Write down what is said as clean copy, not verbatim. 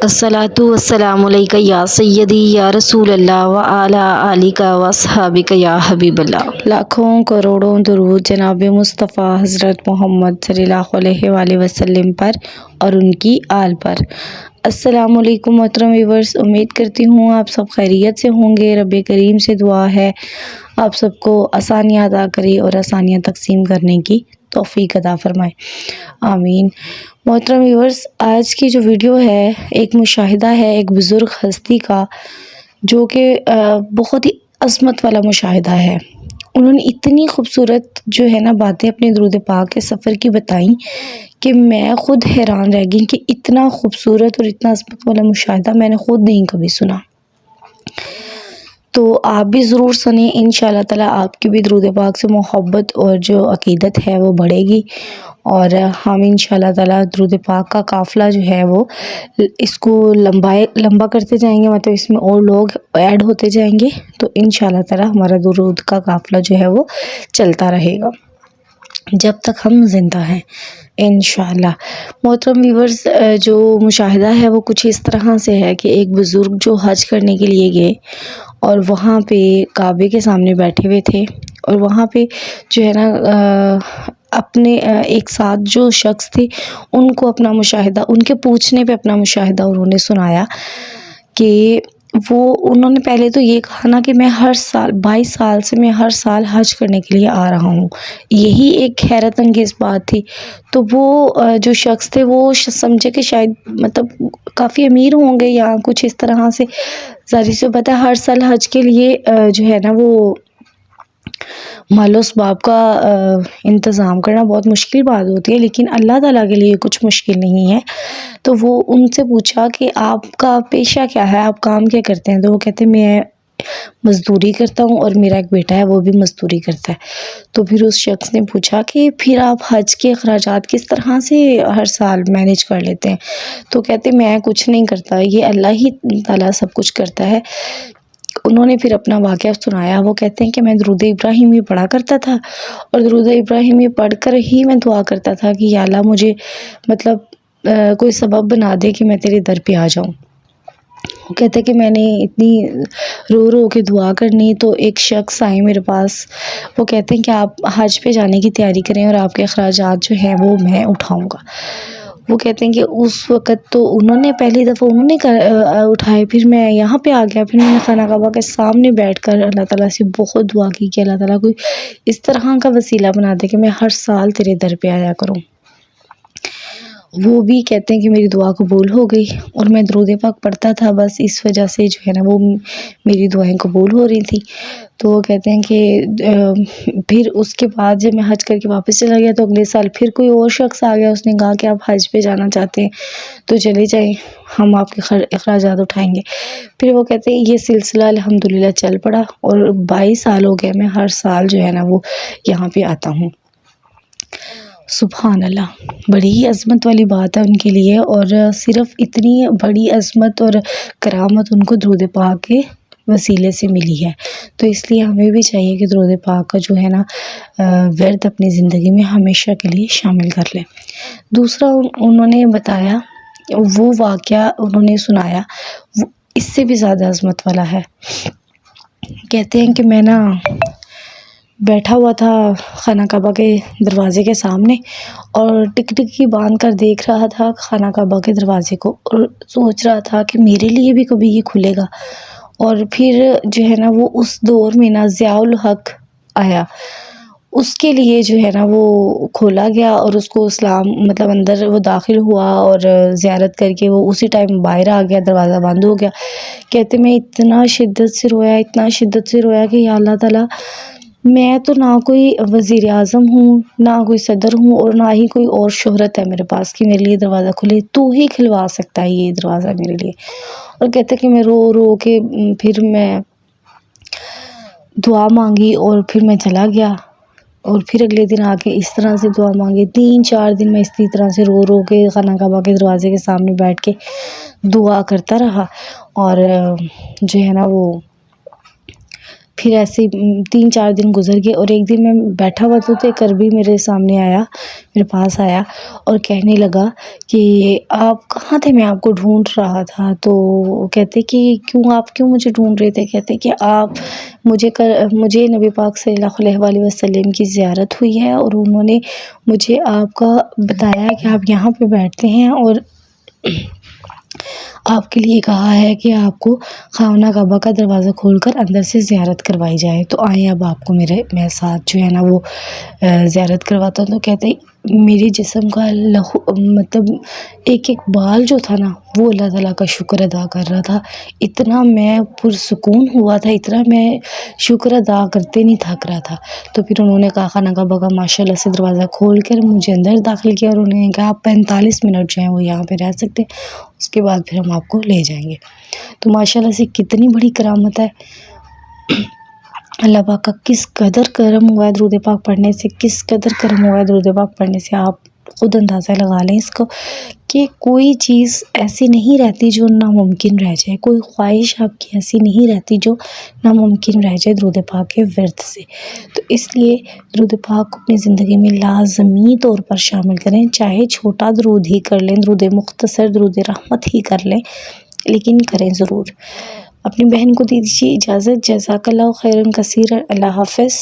الصلاۃ والسلام علیک یا سیدی یا رسول اللہ وعلی آلک و اصحابک یا حبیب اللہ۔ لاکھوں کروڑوں درود جناب مصطفیٰ حضرت محمد صلی اللہ علیہ وآلہ وسلم پر اور ان کی آل پر۔ السلام علیکم محترم ویورز، امید کرتی ہوں آپ سب خیریت سے ہوں گے۔ رب کریم سے دعا ہے آپ سب کو آسانیاں عطا کرے اور آسانیاں تقسیم کرنے کی توفیق عطا فرمائے، آمین۔ محترم ویورز، آج کی جو ویڈیو ہے ایک مشاہدہ ہے ایک بزرگ ہستی کا، جو کہ بہت ہی عظمت والا مشاہدہ ہے۔ انہوں نے اتنی خوبصورت جو ہے نا باتیں اپنے درود پاک کے سفر کی بتائیں کہ میں خود حیران رہ گئی کہ اتنا خوبصورت اور اتنا عظمت والا مشاہدہ میں نے خود نہیں کبھی سنا۔ تو آپ بھی ضرور سنیں، انشاءاللہ تعالی آپ کی بھی درود پاک سے محبت اور جو عقیدت ہے وہ بڑھے گی، اور ہم انشاءاللہ تعالی درود پاک کا قافلہ جو ہے وہ اس کو لمبا کرتے جائیں گے، مطلب اس میں اور لوگ ایڈ ہوتے جائیں گے، تو انشاءاللہ تعالی ہمارا درود کا قافلہ جو ہے وہ چلتا رہے گا جب تک ہم زندہ ہیں انشاءاللہ۔ محترم ویورز، جو مشاہدہ ہے وہ کچھ اس طرح سے ہے کہ ایک بزرگ جو حج کرنے کے لیے گئے اور وہاں پہ کعبے کے سامنے بیٹھے ہوئے تھے، اور وہاں پہ جو ہے نا اپنے ایک ساتھ جو شخص تھے ان کو اپنا مشاہدہ، ان کے پوچھنے پہ اپنا مشاہدہ انہوں نے سنایا کہ انہوں نے پہلے تو یہ کہا نا کہ میں ہر سال 22 سال سے میں ہر سال حج کرنے کے لیے آ رہا ہوں، یہی ایک حیرت انگیز بات تھی۔ تو وہ جو شخص تھے وہ سمجھے کہ شاید مطلب کافی امیر ہوں گے یا کچھ اس طرح سے، ظاہر سی بات ہے ہر سال حج کے لیے جو ہے نا وہ مال و اسباب کا انتظام کرنا بہت مشکل بات ہوتی ہے، لیکن اللہ تعالیٰ کے لیے کچھ مشکل نہیں ہے۔ تو وہ ان سے پوچھا کہ آپ کا پیشہ کیا ہے، آپ کام کیا کرتے ہیں؟ تو وہ کہتے ہیں میں مزدوری کرتا ہوں اور میرا ایک بیٹا ہے وہ بھی مزدوری کرتا ہے۔ تو پھر اس شخص نے پوچھا کہ پھر آپ حج کے اخراجات کس طرح سے ہر سال مینیج کر لیتے ہیں؟ تو کہتے میں کچھ نہیں کرتا، یہ اللہ ہی تعالیٰ سب کچھ کرتا ہے۔ انہوں نے پھر اپنا واقعہ سنایا۔ وہ کہتے ہیں کہ میں درود ابراہیمی پڑھا کرتا تھا، اور درود ابراہیمی پڑھ کر ہی میں دعا کرتا تھا کہ یا اللہ مجھے مطلب کوئی سبب بنا دے کہ میں تیرے در پہ آ جاؤں۔ وہ کہتے ہیں کہ میں نے اتنی رو رو کے دعا کرنی، تو ایک شخص آئے میرے پاس، وہ کہتے ہیں کہ آپ حج پہ جانے کی تیاری کریں اور آپ کے اخراجات جو ہیں وہ میں اٹھاؤں گا۔ وہ کہتے ہیں کہ اس وقت تو انہوں نے پہلی دفعہ انہوں نے اٹھائے، پھر میں یہاں پہ آ گیا، پھر میں نے خانہ کعبہ کے سامنے بیٹھ کر اللہ تعالیٰ سے بہت دعا کی کہ اللہ تعالیٰ کوئی اس طرح کا وسیلہ بنا دے کہ میں ہر سال تیرے در پہ آیا کروں۔ وہ بھی کہتے ہیں کہ میری دعا قبول ہو گئی، اور میں درود پاک پڑھتا تھا، بس اس وجہ سے جو ہے نا وہ میری دعائیں قبول ہو رہی تھیں۔ تو وہ کہتے ہیں کہ پھر اس کے بعد جب میں حج کر کے واپس چلا گیا تو اگلے سال پھر کوئی اور شخص آ گیا، اس نے کہا کہ آپ حج پہ جانا چاہتے ہیں تو چلے جائیں، ہم آپ کے اخراجات اٹھائیں گے۔ پھر وہ کہتے ہیں یہ سلسلہ الحمدللہ چل پڑا، اور 22 سال ہو گئے میں ہر سال جو ہے نا وہ یہاں پہ آتا ہوں۔ سبحان اللہ، بڑی ہی عظمت والی بات ہے ان کے لیے، اور صرف اتنی بڑی عظمت اور کرامت ان کو درود پاک کے وسیلے سے ملی ہے۔ تو اس لیے ہمیں بھی چاہیے کہ درود پاک کا جو ہے نا ورد اپنی زندگی میں ہمیشہ کے لیے شامل کر لیں۔ دوسرا انہوں نے بتایا، وہ واقعہ انہوں نے سنایا وہ اس سے بھی زیادہ عظمت والا ہے۔ کہتے ہیں کہ میں نا بیٹھا ہوا تھا خانہ کعبہ کے دروازے کے سامنے، اور ٹک باندھ کر دیکھ رہا تھا خانہ کعبہ کے دروازے کو، اور سوچ رہا تھا کہ میرے لیے بھی کبھی یہ کھلے گا۔ اور پھر جو ہے نا وہ اس دور میں نا ضیاء الحق آیا، اس کے لیے جو ہے نا وہ کھولا گیا، اور اس کو اسلام مطلب اندر وہ داخل ہوا، اور زیارت کر کے وہ اسی ٹائم باہر آ گیا، دروازہ بند ہو گیا۔ کہتے میں اتنا شدت سے رویا، اتنا شدت سے رویا کہ یا اللہ تعالیٰ میں تو نہ کوئی وزیر اعظم ہوں، نہ کوئی صدر ہوں، اور نہ ہی کوئی اور شہرت ہے میرے پاس کہ میرے لیے دروازہ کھلے، تو ہی کھلوا سکتا ہے یہ دروازہ میرے لیے۔ اور کہتے کہ میں رو رو کے پھر میں دعا مانگی، اور پھر میں چلا گیا، اور پھر اگلے دن آ کے اس طرح سے دعا مانگی۔ 3-4 دن میں اسی طرح سے رو رو کے خانہ کعبہ کے دروازے کے سامنے بیٹھ کے دعا کرتا رہا، اور جو ہے نا وہ پھر ایسے 3-4 دن گزر گئے، اور ایک دن میں بیٹھا ہوا تو کربی میرے سامنے آیا، میرے پاس آیا اور کہنے لگا کہ آپ کہاں تھے، میں آپ کو ڈھونڈ رہا تھا۔ تو کہتے کہ آپ کیوں مجھے ڈھونڈ رہے تھے؟ کہتے کہ آپ مجھے نبی پاک صلی اللہ علیہ وآلہ وسلم کی زیارت ہوئی ہے، اور انہوں نے مجھے آپ کا بتایا کہ آپ یہاں پہ بیٹھتے ہیں، اور آپ کے لیے کہا ہے کہ آپ کو خانہ کعبہ کا دروازہ کھول کر اندر سے زیارت کروائی جائے، تو آئیں اب آپ کو میرے ساتھ جو ہے نا وہ زیارت کرواتا ہوں۔ تو کہتے میرے جسم کا لہو مطلب ایک بال جو تھا نا وہ اللہ تعالیٰ کا شکر ادا کر رہا تھا، اتنا میں پرسکون ہوا تھا، اتنا میں شکر ادا کرتے نہیں تھک رہا تھا۔ تو پھر انہوں نے کہا خانہ کعبہ کا ماشاءاللہ سے دروازہ کھول کر مجھے اندر داخل کیا، اور انہوں نے کہا آپ 45 منٹ جو ہیں وہ یہاں پہ رہ سکتے ہیں، اس کے بعد پھر ہم آپ کو لے جائیں گے۔ تو ماشاءاللہ سے کتنی بڑی کرامت ہے، اللہ پاک کا کس قدر کرم ہوا ہے درود پاک پڑھنے سے، کس قدر کرم ہوا ہے درود پاک پڑھنے سے، آپ خود اندازہ لگا لیں اس کو کہ کوئی چیز ایسی نہیں رہتی جو ناممکن رہ جائے، کوئی خواہش آپ کی ایسی نہیں رہتی جو ناممکن رہ جائے درود پاک کے ورد سے۔ تو اس لیے درود پاک کو اپنی زندگی میں لازمی طور پر شامل کریں، چاہے چھوٹا درود ہی کر لیں، درود مختصر، درود رحمت ہی کر لیں، لیکن کریں ضرور۔ اپنی بہن کو دیجیے اجازت، جزاک اللہ خیرا کثیرا، اللہ حافظ۔